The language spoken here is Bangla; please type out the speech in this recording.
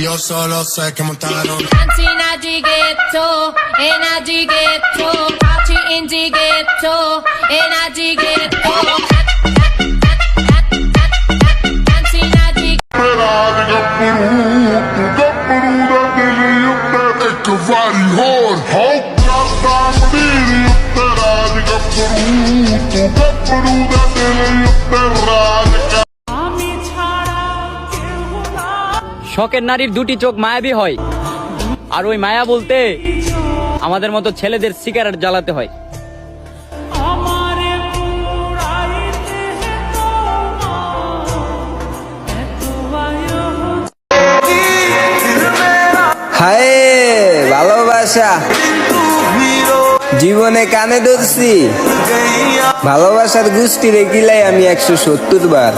Yo solo sé que montaron. Dancing at the ghetto, in a the ghetto, party in the ghetto, in a the ghetto. Dancing at the শখের নারীর দুটি চোখ মায়াবী হয়, আর ওই মায়া বলতে আমাদের মতো ছেলেদের সিগারেট জ্বালাতে হয়। হায় ভালোবাসা জীবনে কানে ধরছি, ভালোবাসার গোষ্ঠী রেখিলাই আমি 170 বার।